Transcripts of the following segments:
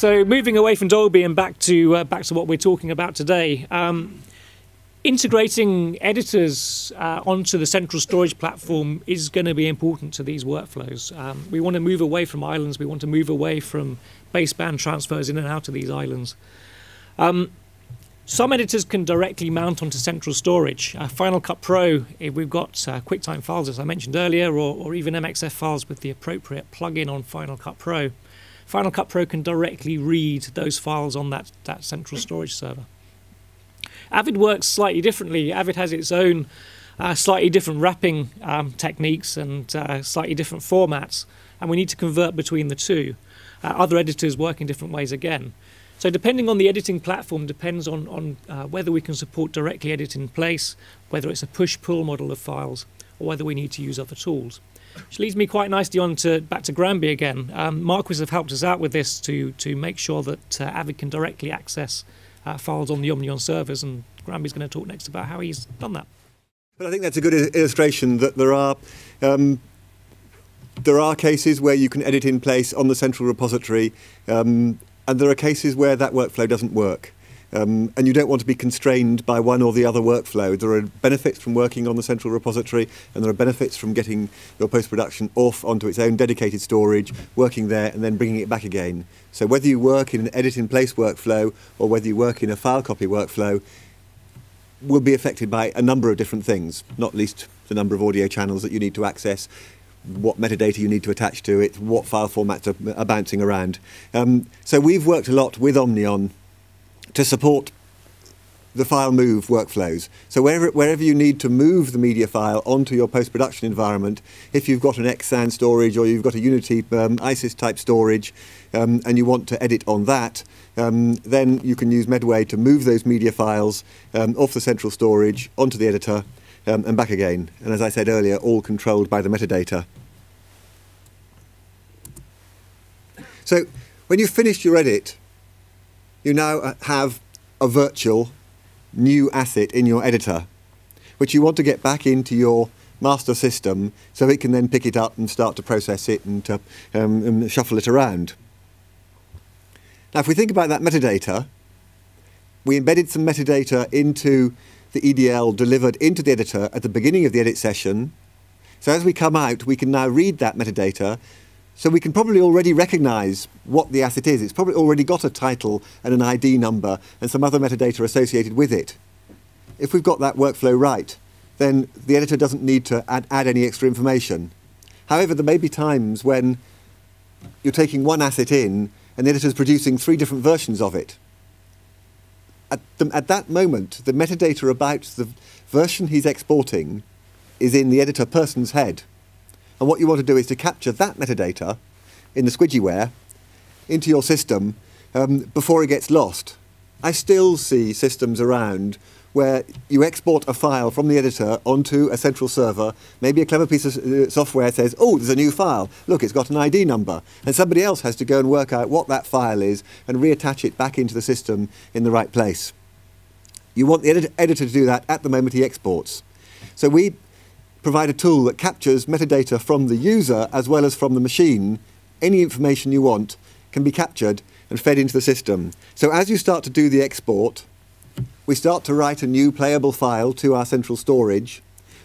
So moving away from Dolby and back to what we're talking about today, integrating editors onto the central storage platform is going to be important to these workflows. We want to move away from islands. We want to move away from baseband transfers in and out of these islands. Some editors can directly mount onto central storage. Final Cut Pro, if we've got QuickTime files, as I mentioned earlier, or even MXF files with the appropriate plugin on Final Cut Pro, Final Cut Pro can directly read those files on that central storage server. Avid works slightly differently. Avid has its own slightly different wrapping techniques and slightly different formats, and we need to convert between the two. Other editors work in different ways again. So depending on the editing platform depends on whether we can support directly edit in place, whether it's a push-pull model of files, or whether we need to use other tools. Which leads me quite nicely on back to Granby again. Marquis have helped us out with this to make sure that Avid can directly access files on the Omnion servers, and Granby's going to talk next about how he's done that. But I think that's a good illustration that there are cases where you can edit in place on the central repository, and there are cases where that workflow doesn't work. And you don't want to be constrained by one or the other workflow. There are benefits from working on the central repository, and there are benefits from getting your post-production off onto its own dedicated storage, working there and then bringing it back again. So whether you work in an edit-in-place workflow or whether you work in a file copy workflow will be affected by a number of different things, not least the number of audio channels that you need to access, what metadata you need to attach to it, what file formats are bouncing around. So we've worked a lot with Omnion to support the file move workflows. So wherever you need to move the media file onto your post-production environment, if you've got an Xsan storage or you've got a Unity ISIS type storage and you want to edit on that, then you can use Medway to move those media files off the central storage onto the editor and back again. And as I said earlier, all controlled by the metadata. So when you've finished your edit, you now have a virtual new asset in your editor, which you want to get back into your master system so it can then pick it up and start to process it and shuffle it around. Now, if we think about that metadata, we embedded some metadata into the EDL delivered into the editor at the beginning of the edit session. So as we come out, we can now read that metadata. So we can probably already recognise what the asset is. It's probably already got a title and an ID number and some other metadata associated with it. If we've got that workflow right, then the editor doesn't need to add any extra information. However, there may be times when you're taking one asset in and the editor's producing 3 different versions of it. At that moment, the metadata about the version he's exporting is in the editor person's head. And what you want to do is to capture that metadata in the squidgyware into your system before it gets lost. I still see systems around where you export a file from the editor onto a central server, maybe a clever piece of software says, oh, there's a new file, look, it's got an ID number, and somebody else has to go and work out what that file is and reattach it back into the system in the right place. You want the editor to do that at the moment he exports. So we provide a tool that captures metadata from the user as well as from the machine. Any information you want can be captured and fed into the system. So as you start to do the export, we start to write a new playable file to our central storage,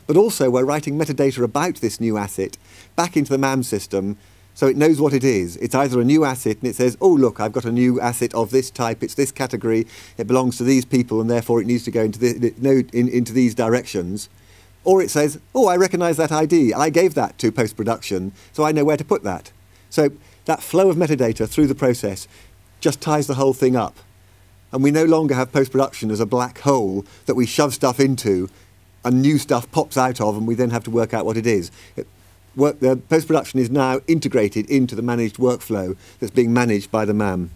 but also we're writing metadata about this new asset back into the MAM system so it knows what it is. It's either a new asset and it says, oh look, I've got a new asset of this type, it's this category, it belongs to these people and therefore it needs to go into these directions. Or it says, oh, I recognise that ID, I gave that to post-production, so I know where to put that. So that flow of metadata through the process just ties the whole thing up. And we no longer have post-production as a black hole that we shove stuff into and new stuff pops out of and we then have to work out what it is. The post-production is now integrated into the managed workflow that's being managed by the MAM.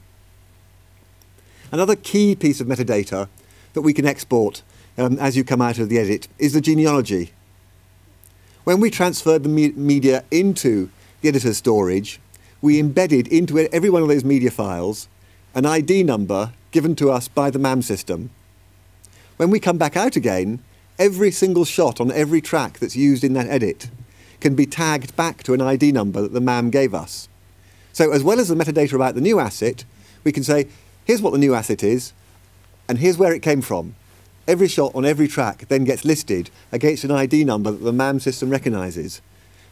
Another key piece of metadata that we can export as you come out of the edit is the genealogy. When we transferred the media into the editor's storage, we embedded into every one of those media files an ID number given to us by the MAM system. When we come back out again, every single shot on every track that's used in that edit can be tagged back to an ID number that the MAM gave us. So as well as the metadata about the new asset, we can say, here's what the new asset is, and here's where it came from. Every shot on every track then gets listed against an ID number that the MAM system recognises.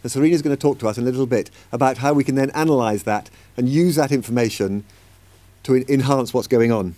And Serena's going to talk to us in a little bit about how we can then analyse that and use that information to enhance what's going on.